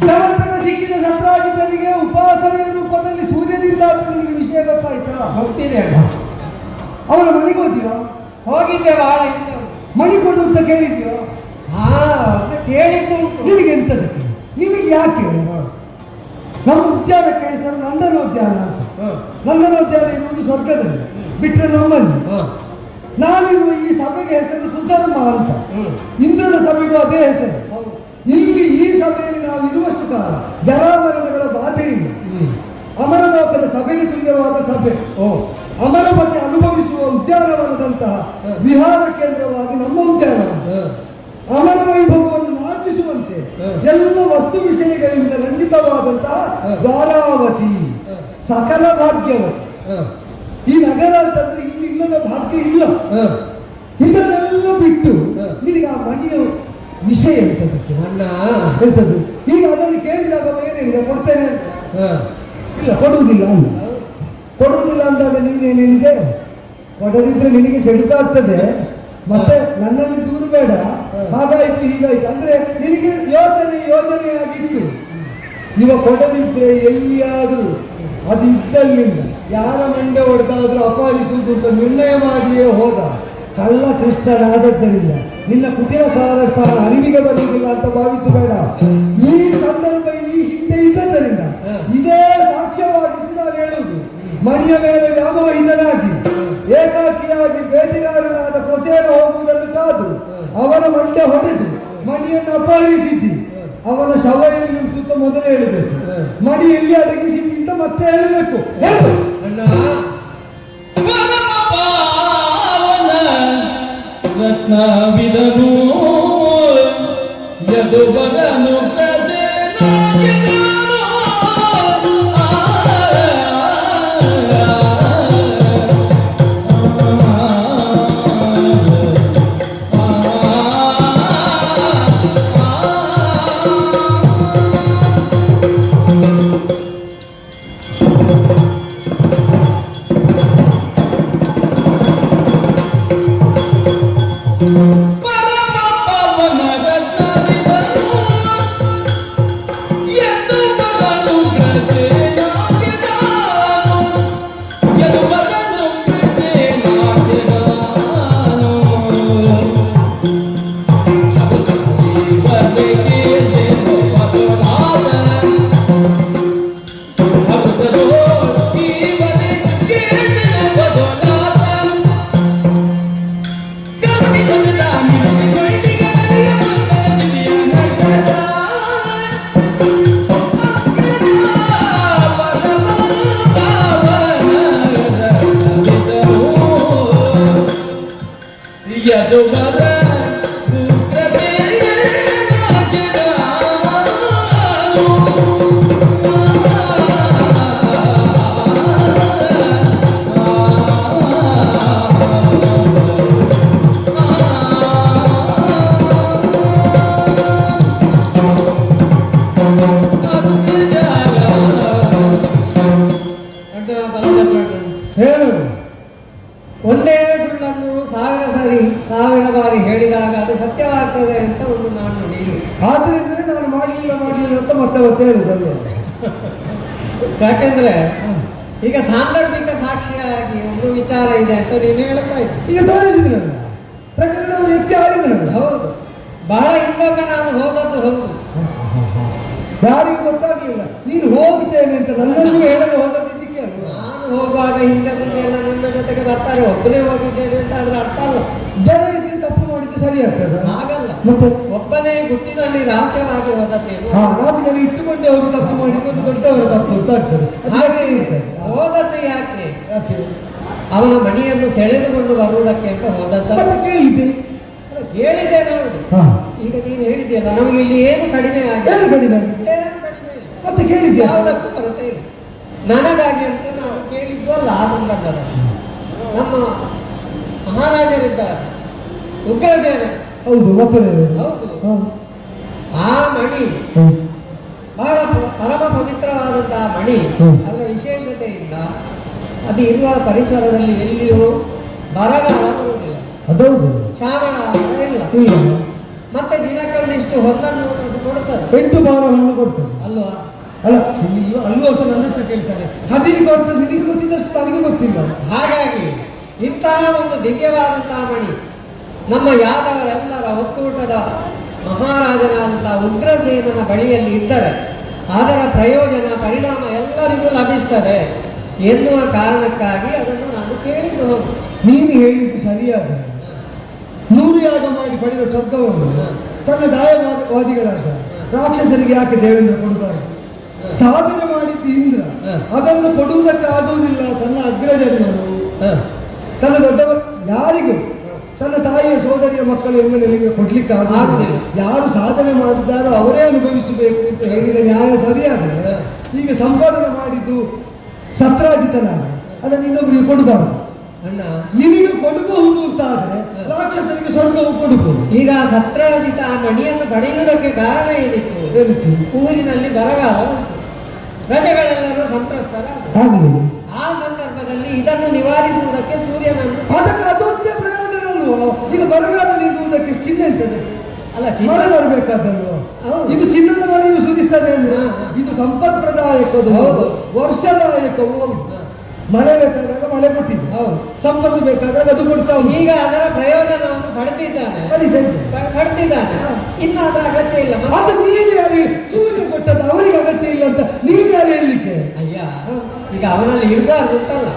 ಸಮರ್ಥಕ ಸಿಕ್ಕಿದ ಸತ್ರಾಜಿತನಿಗೆ ಉಪಾಸನೆಯ ರೂಪದಲ್ಲಿ ಸೂರ್ಯನಿಂದ ನಿಮಗೆ ವಿಷಯ ಗೊತ್ತಾಯ್ತಾ? ಗೊತ್ತಿದೆ ಅಣ್ಣ. ಅವನ ಮನೆಗೆ ಹೋಗ್ತೀರಾ? ಹೋಗಿದ್ದೆ ಬಹಳ ಹಿಂದೆ. ಮಣಿ ಕೊಡು ಅಂತ ಕೇಳಿದ್ಯೋ? ಹಾ ಕೇಳಿದ್ದು. ನಿನಗೆ ಎಂತದಕ್ಕೆ? ನಿಮಗೆ ಯಾಕೆ? ನಮ್ಮ ಉದ್ಯಾನಕ್ಕೆ ಹೆಸರು ನಂದನೋದ್ಯಾನ ಅಂತ. ನಂದನೋದ್ಯಾನ ಇರುವುದು ಸ್ವರ್ಗದಲ್ಲಿ, ಬಿಟ್ಟರೆ ನಮ್ಮಲ್ಲಿ. ನಾನಿರುವ ಈ ಸಭೆಗೆ ಹೆಸರು ಸುಧರ್ಮ ಅಂತ. ಇಂದ್ರನ ಸಭೆಗೂ ಅದೇ ಹೆಸರು. ಇಲ್ಲಿ ಈ ಸಭೆಯಲ್ಲಿ ನಾವು ಇರುವಷ್ಟು ಕಾಲ ಜರಾಮರಣಗಳ ಬಾಧೆ ಇಲ್ಲ. ಅಮರಲೋಕದ ಸಭೆಗೆ ತುಲ್ಯವಾದ ಸಭೆ. ಅಮರಪತಿ ಅನುಭವಿಸುವ ಉದ್ಯಾನವನದಂತಹ ವಿಹಾರ ಕೇಂದ್ರವಾಗಿ ನಮ್ಮ ಉದ್ಯಾನವನ ಅಮರ ವೈಭವವನ್ನು ನಾಚಿಸುವಂತೆ ಎಲ್ಲ ವಸ್ತು ವಿಷಯಗಳಿಂದ ರಂಜಿತವಾದಂತಹ ದ್ವಾರಾವತಿ, ಸಕಲ ಭಾಗ್ಯವತಿ. ಈ ನಗರ ಅಂತಂದ್ರೆ ಇಲ್ಲಿ ಇಲ್ಲದ ಭಾಗ್ಯ ಇಲ್ಲ. ಇದನ್ನೆಲ್ಲ ಬಿಟ್ಟು ನಿನಗೆ ಆ ಮನೆಯ ವಿಷಯ ಎಂತದಕ್ಕೆ? ಎಂತದ್ದು? ಈಗ ಅದನ್ನು ಕೇಳಿದಾಗ ಏನು ಹೇಳಿದ? ಕೊಡ್ತೇನೆ ಅಂತ. ಇಲ್ಲ, ಕೊಡುವುದಿಲ್ಲ ಅಂದ. ಕೊಡುವುದಿಲ್ಲ ಅಂದಾಗ ನೀನೇನು ಹೇಳಿದೆ? ಕೊಡದಿದ್ರೆ ನಿನಗೆ ಕೆಡುಕಾಗ್ತದೆ, ಮತ್ತೆ ನನ್ನಲ್ಲಿ ದೂರು ಬೇಡ, ಹಾಗಾಯ್ತು ಹೀಗಾಯ್ತು ಅಂದ್ರೆ ನಿನಗೆ ಯೋಜನೆಯಾಗಿತ್ತು. ಇವ ಕೊಡದಿದ್ರೆ ಎಲ್ಲಿಯಾದರೂ ಅದು ಇದ್ದಲ್ಲಿಂದ ಯಾರ ಮಂಡೆ ಹೊಡೆದಾದ್ರೂ ಅಪಹರಿಸುವುದು ಅಂತ ನಿರ್ಣಯ ಮಾಡಿಯೇ ಹೋದ ಕಳ್ಳ ಕೃಷ್ಣನಾದದ್ದರಿಂದ ನಿನ್ನ ಕುಟಿಲ ಕಾರಸ್ಥಾನ ಅರಿವಿಗೆ ಬರುವುದಿಲ್ಲ ಅಂತ ಭಾವಿಸಬೇಡ. ಈ ಸಂದರ್ಭ ಈ ಹಿಂದೆ ಇದ್ದದ್ದರಿಂದ ಇದೇ ಸಾಕ್ಷ್ಯವಾಗಿಸಿ ನಾನು ಹೇಳುವುದು. ಮಣಿಯ ಮೇಲೆ ವ್ಯಾಮೋಹಿತನಾಗಿ ಏಕಾಕಿಯಾಗಿ ಬೇಟೆಗಾರನಾದ ಪ್ರಸೇನ ಹೋಗುವುದನ್ನು ಕಾದು ಅವನ ಮಂಡೆ ಹೊಡೆದು ಮಣಿಯನ್ನು ಅಪಹರಿಸಿದ್ದಿ. ಅವನ ಶವ ಎಲ್ಲಿ ಉಂಟು ಮೊದಲು ಹೇಳಬೇಕು, ಮಣಿ ಎಲ್ಲಿ ಅಡಗಿಸಿದ್ದಿ ಅಂತ ಮತ್ತೆ ಹೇಳಬೇಕು. ಹೇಳು ರತ್ನವಿದನು ಯದುವರನು ಒಂದೇ ಸುಳ್ಳನ್ನು ಸಾವಿರ ಬಾರಿ ಹೇಳಿದಾಗ ಅದು ಸತ್ಯವಾಗ್ತದೆ ಅಂತ ಒಂದು ನಾನು ನುಡಿ. ಆದ್ರಿಂದ ನಾನು ಮಾಡಲಿಲ್ಲ ಅಂತ ಮತ್ತೆ ಹೇಳುದಲ್ಲ. ಯಾಕೆಂದ್ರೆ ಈಗ ಸಾಂದರ್ಭಿಕ ಸಾಕ್ಷಿಯಾಗಿ ಒಂದು ವಿಚಾರ ಇದೆ ಅಂತ ನೀನು ಹೇಳ್ತಾ ಇದ್ದೆ. ಈಗ ತೋರಿಸಿದ್ರಲ್ಲ ಪ್ರಕರಣವನ್ನು ಎತ್ತಿ ಆಡಿದ್ರಲ್ಲ. ಹೌದು, ಬಹಳ ಹಿಂದಾಗ ನಾನು ಹೋದದ್ದು ಹೌದು. ಯಾರಿಗೂ ಗೊತ್ತಾಗ್ಲಿಲ್ಲ ನೀನು ಹೋಗ್ತೇನೆ ಅಂತ, ನನ್ನನ್ನು ಹೇಳದೆ ಹೋದದಿದ್ದಕ್ಕೆ. ನಾನು ಹೋಗುವಾಗ ಹಿಂದೆ ಮುಂದೆ ಎಲ್ಲ ನನ್ನ ಜೊತೆಗೆ ಬರ್ತಾರೆ, ಒಬ್ಬನೇ ಹೋಗಿದ್ದೇನೆ ಅಂತ ಅದ್ರ ಅರ್ಥ ಅಲ್ಲ. ಜನ ಇದ್ರೆ ತಪ್ಪು ಮಾಡಿದ್ದು ಸರಿ ಆಗ್ತದೆ? ಹಾಗಲ್ಲ, ಮತ್ತೆ ಒಬ್ಬನೇ ಗುಟ್ಟಿನಲ್ಲಿ ರಹಸ್ಯವಾಗಿ ಹೋದದ್ದೇನು. 4 ಜನ ಇಟ್ಟುಕೊಂಡೇ ಹೋಗಿ ತಪ್ಪು ಮಾಡಿಕೊಂಡು ದೊಡ್ಡವರ ತಪ್ಪು ಗೊತ್ತಾಗ್ತದೆ. ಹಾಗೆ ಹೋದದ್ದು ಯಾಕೆ? ಅವನ ಮಣಿಯನ್ನು ಸೆಳೆದುಕೊಂಡು ಬರುವುದಕ್ಕೆ ಅಂತ ಹೋದದ್ದು. ಕೇಳಿದ್ದೆ ನಾವು. ಈಗ ನೀನು ಹೇಳಿದೆಯಲ್ಲ, ನಮಗೆ ಇಲ್ಲಿ ಏನು ಕಡಿಮೆ ಆಗಿದೆ? ಏನು ಕಡಿಮೆ? ಮತ್ತೆ ಕೇಳಿದ್ದೆ ಯಾವುದಕ್ಕೂ ಕೊರತೆ ಇಲ್ಲ. ನನಗಾಗಿ ಅಂತ ನಾವು ಕೇಳಿದ್ದು ಅಲ್ಲ. ಆ ಸಂದರ್ಭದಲ್ಲಿ ನಮ್ಮ ಮಹಾರಾಜರಿದ್ದಾರೆ, ಉಗ್ರಸೇನೆ. ಹೌದು, ಮಥುರೆ. ಹೌದು, ಆ ಮಣಿ ಬಹಳ ಪರಮ ಪವಿತ್ರವಾದಂತಹ ಮಣಿ. ಅದರ ವಿಶೇಷತೆಯಿಂದ ಅದು ಇರುವ ಪರಿಸರದಲ್ಲಿ ಎಲ್ಲಿಯೂ ಬರಗಾಲ ಬರುವುದಿಲ್ಲ. ಅದೌದು, ಶ್ರಾವಣ ಇಲ್ಲ. ಇಲ್ಲ. ಮತ್ತೆ ದಿನಕ್ಕೊಂದಿಷ್ಟು ಹೊನ್ನನ್ನು ಕೊಡುತ್ತದೆ. 8 ಬಾರ ಹಣ್ಣು ಕೊಡ್ತದೆ. ನೀವು ಅಲ್ಲೂ ಅಂತ ನನ್ನ ಹತ್ರ ಕೇಳ್ತಾರೆ. ಹದಿನಿಗೆ ಹೊರತು ನಿನಗೆ ಗೊತ್ತಿದ್ದಷ್ಟು ನನಗೆ ಗೊತ್ತಿಲ್ಲ. ಹಾಗಾಗಿ ಇಂತಹ ಒಂದು ದಿವ್ಯವಾದಂತಹ ಮಣಿ ನಮ್ಮ ಯಾದವರೆಲ್ಲರ ಒಕ್ಕೂಟದ ಮಹಾರಾಜನಾದಂತಹ ಉಗ್ರಸೇನನ ಬಳಿಯಲ್ಲಿ ಇದ್ದರೆ ಅದರ ಪ್ರಯೋಜನ ಪರಿಣಾಮ ಎಲ್ಲರಿಗೂ ಲಭಿಸ್ತದೆ ಎನ್ನುವ ಕಾರಣಕ್ಕಾಗಿ ಅದನ್ನು ನಾನು ಕೇಳಿದ್ದು ಹೋಗು. ನೀನು ಹೇಳಿದ್ದು ಸರಿಯಾದ 100 ಯಾಗ ಮಾಡಿ ಪಡೆದ ಸ್ವರ್ಗವನ್ನು ತನ್ನ ದಾಯವಾದಿಗಳಾದ ರಾಕ್ಷಸರಿಗೆ ಯಾಕೆ ದೇವೇಂದ್ರ ಕೊಡಬಾರದು? ಸಾಧನೆ ಮಾಡಿದ್ದು ಇಂದ್ರ, ಅದನ್ನು ಕೊಡುವುದಕ್ಕಾಗುವುದಿಲ್ಲ ತನ್ನ ಅಗ್ರಜನ್ಮರು, ತನ್ನ ದೊಡ್ಡವರು ಯಾರಿಗೂ ತನ್ನ ತಾಯಿಯ ಸೋದರಿಯ ಮಕ್ಕಳು ಎಂಬುದಕ್ಕೆ ಕೊಡ್ಲಿಕ್ಕೆ ಆಗುವುದಿಲ್ಲ. ಯಾರು ಸಾಧನೆ ಮಾಡಿದ್ದಾರೋ ಅವರೇ ಅನುಭವಿಸಬೇಕು ಅಂತ ಹೇಳಿದ ನ್ಯಾಯ ಸರಿಯಾದರೆ ಈಗ ಸಂಪಾದನೆ ಮಾಡಿದ್ದು ಸತ್ರಾಜಿತನಾಗ ಅದನ್ನು ಇನ್ನೊಬ್ಬರಿಗೆ ಕೊಡಬಾರದು. ಅಣ್ಣ, ನಿನಗೆ ಕೊಡಬಹುದು ಅಂತ ಆದ್ರೆ ರಾಕ್ಷಸರಿಗೆ ಸ್ವರ್ಗವು ಕೊಡಬಹುದು. ಈಗ ಸತ್ರಾಜಿತ ಆ ಮಣಿಯನ್ನು ಪಡೆಯುವುದಕ್ಕೆ ಕಾರಣ ಏನಿತ್ತು? ಊರಿನಲ್ಲಿ ಬರಗಾಲ ಉಂಟು, ಪ್ರಜೆಗಳೆಲ್ಲರೂ ಸಂತ್ರಸ್ತರಾದರು. ಆ ಸಂದರ್ಭದಲ್ಲಿ ಇದನ್ನು ನಿವಾರಿಸುವುದಕ್ಕೆ ಸೂರ್ಯನನ್ನು ಅದಕ್ಕೆ ಅದೊಂದೇ ಪ್ರಯೋಜನ ಅಲ್ವೋ? ಈಗ ಬರಗಾಲ ನೀಗುವುದಕ್ಕೆ ಚಿನ್ನ ಇರ್ತದೆ ಅಲ್ಲ, ಮಳೆ ಬರಬೇಕಾದಲ್ವ? ಇದು ಚಿನ್ನದ ಮಳೆಯು ಸುರಿಸ್ತದೆ ಅಂದ್ರೆ ಇದು ಸಂಪತ್ಪ್ರದಾಯಕದು, ವರ್ಷದಾಯಕವು. ಮಳೆ ಬೇಕಾದಾಗ ಮಳೆ ಕೊಟ್ಟಿದ್ದು, ಸಂಪತ್ತು ಬೇಕಾದಾಗ ಅದು ಕೊಡ್ತಾ ಉಂಟು. ಈಗ ಅದರ ಪ್ರಯೋಜನವನ್ನು ಪಡೆದಿದ್ದಾನೆ. ಇನ್ನು ಅದರ ಅಗತ್ಯ ಇಲ್ಲ. ಅದು ನೀನು ಯಾರು ಸೂರ್ಯ ಕೊಟ್ಟದ್ದು ಅವರಿಗೆ ಅಗತ್ಯ ಇಲ್ಲ ಅಂತ ನೀನು ಯಾರು ಹೇಳಲಿಕ್ಕೆ? ಅಯ್ಯ, ಈಗ ಅವನಲ್ಲಿ ಇರಬಾರ್ದು ಅಂತಲ್ಲ,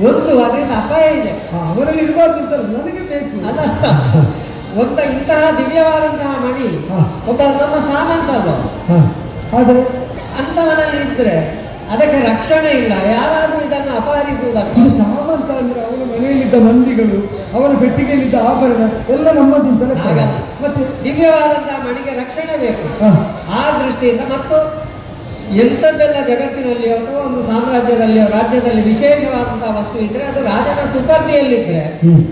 ಒಂದು ಅದರಿಂದ ಅಪಾಯ ಇದೆ. ಅವರಲ್ಲಿ ಇರಬಾರ್ದು ಅಂತಲ್ಲ, ನನಗೆ ಬೇಕು. ಅದಷ್ಟ ಇಂತಹ ದಿವ್ಯವಾದಂತಹ ಮಣಿ ಒಬ್ಬ ನಮ್ಮ ಸಾಮಂತ ಅಲ್ವ, ಆದರೆ ಅಂತವನಲ್ಲಿ ಇದ್ರೆ ಅದಕ್ಕೆ ರಕ್ಷಣೆ ಇಲ್ಲ. ಯಾರಾದ್ರೂ ಇದನ್ನು ಅಪಹರಿಸುವುದಕ್ಕೆ. ಇದು ಸಾಮಂತ ಅಂದ್ರೆ ಅವನ ಮನೆಯಲ್ಲಿದ್ದ ಮಂದಿಗಳು, ಅವನ ಪೆಟ್ಟಿಗೆಯಲ್ಲಿದ್ದ ಆಭರಣ ಎಲ್ಲ ನಮ್ಮದು ಅಂತ ಹಾಗಲ್ಲ. ಮತ್ತೆ ದಿವ್ಯವಾದಂತಹ ಮಣಿಗೆ ರಕ್ಷಣೆ ಬೇಕು. ಆ ದೃಷ್ಟಿಯಿಂದ ಮತ್ತು ಎಂಥದ್ದೆಲ್ಲ ಜಗತ್ತಿನಲ್ಲಿ ಅಥವಾ ಒಂದು ಸಾಮ್ರಾಜ್ಯದಲ್ಲಿ ರಾಜ್ಯದಲ್ಲಿ ವಿಶೇಷವಾದಂತಹ ವಸ್ತು ಇದ್ರೆ ಅದು ರಾಜನ ಸುಪರ್ದಿಯಲ್ಲಿದ್ರೆ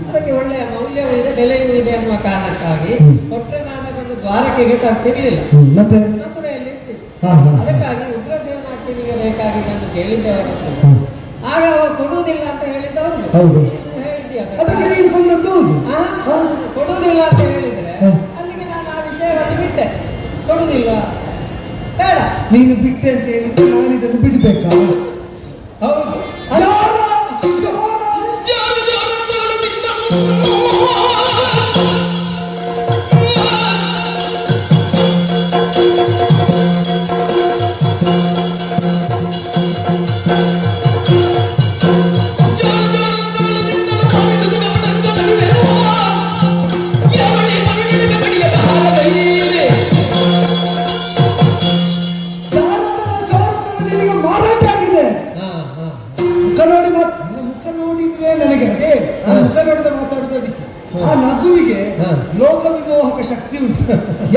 ಅದಕ್ಕೆ ಒಳ್ಳೆಯ ಮೌಲ್ಯವೂ ಇದೆ, ಬೆಲೆಯೂ ಇದೆ ಅನ್ನುವ ಕಾರಣಕ್ಕಾಗಿ ಕೊಟ್ಟರೆ ನಾನು ಅದನ್ನು ದ್ವಾರಕೆಗೆ ತರ್ತಿರ್ಲಿಲ್ಲ, ಮತ್ತೆ ಮಥುರೆಯಲ್ಲಿ ಇರ್ತಿದ್ದೆ. ಅದಕ್ಕಾಗಿ ಉಗ್ರಸೇನಾಗ್ತಿನಿಗೆ ಬೇಕಾಗಿದೆ ಅಂತ ಕೇಳಿದ್ದೇವೆ. ಆಗ ಅವರು ಕೊಡುವುದಿಲ್ಲ ಅಂತ ಹೇಳಿದ್ದವರು ಹೇಳಿದ್ದೆ, ಅದಕ್ಕೆ ನೀನು ಬಂದದ್ದು ಕೊಡುವುದಿಲ್ಲ ಅಂತ ಹೇಳಿದ್ರೆ ಅಲ್ಲಿಗೆ ನಾನು ಆ ವಿಷಯವನ್ನು ಬಿಟ್ಟೆ. ಕೊಡುವುದಿಲ್ಲ ಬೇಡ, ನೀನು ಬಿಟ್ಟೆ ಅಂತ ಹೇಳಿದ್ರೆ ನಾನು ಇದನ್ನು ಬಿಡಬೇಕಾ? ಹೌದು. ಆ ನಗುವಿಗೆ ಲೋಕವಿಮೋಹಕ ಶಕ್ತಿ ಉಂಟು.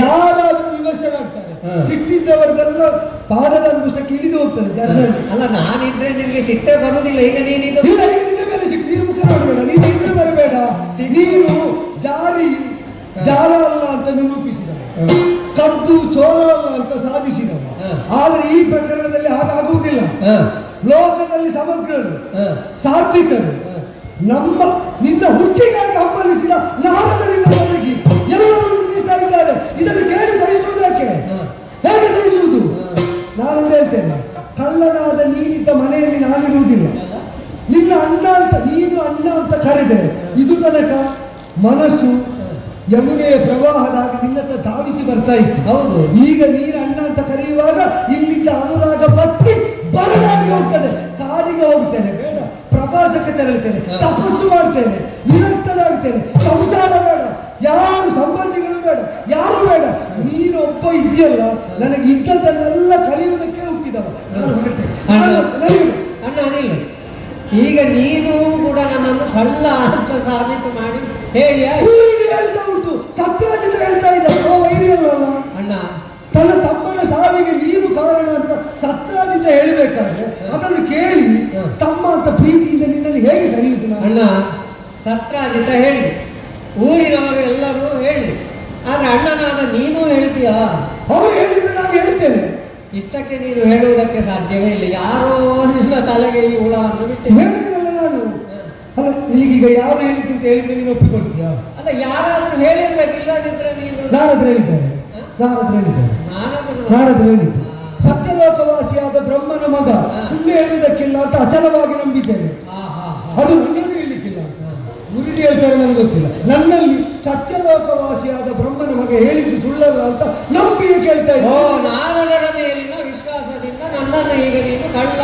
ಯಾರಾದ್ರೂ ವಿಮರ್ಶೆಗಳಾಗ್ತಾರೆ, ಸಿಟ್ಟಿದ್ದವರದೆಲ್ಲ ಪಾದದ ಅಂಗುಷ್ಟಕ್ಕೆ ಇಳಿದು ಹೋಗ್ತದೆ ಜನರಲ್ಲಿ. ಅಲ್ಲ, ನಾನಿದ್ರೆ ನಿನ್ಗೆ ಸಿಟ್ಟೆ ಬರುವುದಿಲ್ಲ. ಈಗ ನೀನಿದು ಇಲ್ಲ, ಈಗ ನಿನ್ನ ಮೇಲೆ ಸಿಟ್ಟು. ನೀನು ಮುಖ ನೋಡಬೇಡ, ನೀನು ಎದುರು ಬರಬೇಡ. ನೀನು ಜಾರ ಅಲ್ಲ ಅಂತ ನಿರೂಪಿಸಿದ, ಕದ್ದು ಚೋರ ಅಲ್ಲ ಅಂತ ಸಾಧಿಸಿದವ. ಆದ್ರೆ ಈ ಪ್ರಕರಣದಲ್ಲಿ ಹಾಗಾಗುವುದಿಲ್ಲ. ಲೋಕದಲ್ಲಿ ಸಮಗ್ರರು, ಸಾತ್ವಿಕರು, ನಿನ್ನ ಹುಟ್ಟಿಗಾಗಿ ಹಂಬಲಿಸಿದ ನಾರದರಿಂದ ತೊಡಗಿ ಎಲ್ಲರನ್ನು ನಿಲ್ಲಿಸ್ತಾ ಇದ್ದಾರೆ. ಇದನ್ನು ಕೇಳಿ ಸಹಿಸುವುದಕ್ಕೆ ಹೇಗೆ ಸಹಿಸುವುದು? ನಾನೊಂದು ಹೇಳ್ತೇನೆ, ಕಳ್ಳನಾದ ನೀನಿದ್ದ ಮನೆಯಲ್ಲಿ ನಾನಿರುವುದಿಲ್ಲ. ನಿನ್ನ ನೀನು ಅಣ್ಣ ಅಂತ ಕರೆದರೆ ಇದು ತನಕ ಮನಸ್ಸು ಯಮುನೆಯ ಪ್ರವಾಹದಾಗ ನಿನ್ನತ್ತ ಧಾವಿಸಿ ಬರ್ತಾ ಇತ್ತು. ಹೌದು. ಈಗ ನೀನು ಅಣ್ಣ ಅಂತ ಕರೆಯುವಾಗ ಇಲ್ಲಿದ್ದ ಅನುರಾಗ ಬತ್ತಿ ಬರಡಾಗಿ ಹೋಗ್ತದೆ. ಕಾಡಿಗೆ ಹೋಗ್ತೇನೆ, ಬೇಡ, ಪ್ರವಾಸಕ್ಕೆ ತೆರಳುತ್ತೇನೆ, ತಪಸ್ಸು ಮಾಡ್ತೇನೆ, ನಿರಂತರಾಗ್ತೇನೆ, ಸಂಸಾರ ಬೇಡ, ಯಾರು ಸಂಬಂಧಿಗಳು ಬೇಡ, ಯಾರು ಬೇಡ, ನೀನೊಬ್ಬ ಇದೆಯಲ್ಲ, ನನಗೆ ಇದ್ದದ್ದನ್ನೆಲ್ಲ ಕಲಿಯುವುದಕ್ಕೆ ಹುಟ್ಟಿದವ. ಅಣ್ಣ ಅನಿಲ್, ಈಗ ನೀನು ಕೂಡ ನನ್ನನ್ನು ಕಳ್ಳ ಅಂತ ಸಾಬೀತು ಮಾಡಿ ಹೇಳಿ ಹೇಳ್ತಾ ಉಂಟು. ಸತ್ರಾಜಿತ ಹೇಳ್ತಾ ಇದ್ದ ವೈರಿಯಲ್ಲ ಅಣ್ಣ, ತನ್ನ ತಮ್ಮನ ಸಾವಿಗೆ ನೀನು ಕಾರಣ ಅಂತ ಸತ್ರಾಜಿತ ಹೇಳಬೇಕಾದ್ರೆ ಅದನ್ನು ಕೇಳಿ ತಮ್ಮ ಅಂತ ಪ್ರೀತಿಯಿಂದ ನಿನ್ನನ್ನು ಹೇಗೆ ಕರೆಯುವುದು? ಅಣ್ಣ, ಸತ್ರಾಜಿತ ಹೇಳಿ, ಊರಿನವರು ಎಲ್ಲರೂ ಹೇಳಿ, ಆದ್ರೆ ಅಣ್ಣನಾದ ನೀನು ಹೇಳ್ತೀಯಾ? ಅವರು ಹೇಳಿದ್ರೆ ನಾನು ಹೇಳ್ತೇನೆ. ಇಷ್ಟಕ್ಕೆ ನೀನು ಹೇಳುವುದಕ್ಕೆ ಸಾಧ್ಯವೇ ಇಲ್ಲ. ಯಾರೋ ನಿನ್ನ ತಲೆಗೆ ಈ ಹುಳವನ್ನು ಬಿಟ್ಟು ಹೇಳಿದ್ರಲ್ಲ ನಾನು. ಅಲ್ಲ, ನಿನಗೀಗ ಯಾರು ಹೇಳಿದ್ದು ಅಂತ ಹೇಳಿದ್ರೆ ನೀನು ಒಪ್ಪಿಕೊಳ್ತೀಯಾ? ಅಲ್ಲ, ಯಾರಾದ್ರೂ ಹೇಳಿರ್ಬೇಕಿಲ್ಲದಿದ್ರೆ ನೀನು. ನಾರದ್ರು ಹೇಳಿದ್ದಾರೆ. ನಾರದ್ರು ಹೇಳಿದ್ದು ಸತ್ಯಲೋಕವಾಸಿಯಾದ ಬ್ರಹ್ಮ ಮಗ, ಸುಳ್ಳು ಹೇಳುವುದಕ್ಕಿಲ್ಲ ಅಂತ ಅಚಲವಾಗಿ ನಂಬಿದ್ದೇನೆ. ಹಾ ಹಾ ಹಾ. ಅದು ನನ್ನನ್ನು ಹೇಳಲಿಕ್ಕಿಲ್ಲ, ಗುರುಡಿ ಹೇಳ್ತಾರೆ ನನಗೆ ಗೊತ್ತಿಲ್ಲ. ನನ್ನಲ್ಲಿ ಸತ್ಯಲೋಕವಾಸಿಯಾದ ಬ್ರಹ್ಮನ ಮಗ ಹೇಳಿದ್ದು ಸುಳ್ಳಲ್ಲ ಅಂತ ನಂಬಿಕೆ ಕೇಳ್ತಾ ಓ, ಇದ್ದೆ. ನಾನದರ ಮೇಲಿನ ವಿಶ್ವಾಸದಿಂದ ನನ್ನನ್ನು ಈಗ ನೀನು ಕಳ್ಳ,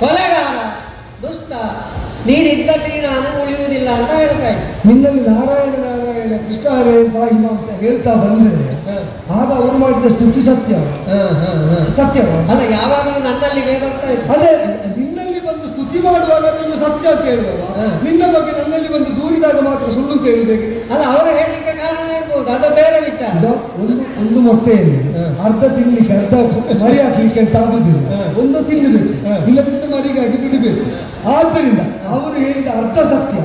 ಕೊಲೆಗಾರ, ದುಷ್ಟ, ನೀನಿದ್ದಲ್ಲಿ ನಾನು ಉಳಿಯುವುದಿಲ್ಲ ಅಂತ ಹೇಳ್ತಾ ಇದ್ದೆ. ನಿನ್ನಲ್ಲಿ ನಾರಾಯಣ ನಾರಾಯಣ ಕೃಷ್ಣ ಹರೇ ಪಾಹಿಮ ಅಂತ ಹೇಳ್ತಾ ಬಂದರೆ ಆಗ ಅವರು ಮಾಡಿದ ಸ್ತುತಿ ಸತ್ಯ ಸತ್ಯ ಅಲ್ಲ, ಯಾವಾಗಲೂ ನನ್ನಲ್ಲಿಗೆ ಬರ್ತಾ ಇದ್ದೆ. ಅದೇ ನಿನ್ನಲ್ಲಿ ಬಂದು ಸ್ತುತಿ ಮಾಡುವಾಗ ನೀನು ಸತ್ಯ ಅಂತ ಹೇಳುವ, ನಿನ್ನ ಬಗ್ಗೆ ನನ್ನಲ್ಲಿ ಬಂದು ದೂರಿದಾಗ ಮಾತ್ರ ಸುಳ್ಳು ಅಂತ ಹೇಳುವುದು ಹೇಗೆ? ಅಲ್ಲ, ಅವರು ಹೇಳಲಿಕ್ಕೆ ಕಾರಣ ಇರ್ಬೋದು, ಅದು ಬೇರೆ ವಿಚಾರ. ಒಂದು ಮೊಟ್ಟೆಯಲ್ಲಿ ಅರ್ಧ ತಿನ್ಲಿಕ್ಕೆ ಅರ್ಧ ಮರಿ ಹಾಕ್ಲಿಕ್ಕೆ ಅಂತ ಆಗುದಿಲ್ಲ, ಒಂದು ತಿನ್ನಬೇಕು, ಇಲ್ಲದಿದ್ರೆ ಮರಿಗಾಗಿ ಬಿಡಬೇಕು. ಆದ್ದರಿಂದ ಅವರು ಹೇಳಿದ ಅರ್ಧ ಸತ್ಯ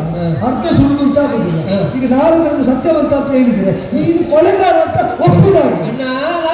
ಅರ್ಧ ಸುಳ್ಳು ಅಂತ ಆಗುದಿಲ್ಲ. ಈಗ ನಾರದನ್ನು ಸತ್ಯವಂತ ಅಂತ ಹೇಳಿದ್ರೆ ನೀನು ಕೊಲೆಗಾರ ಅಂತ ಒಪ್ಪಿದಾಗ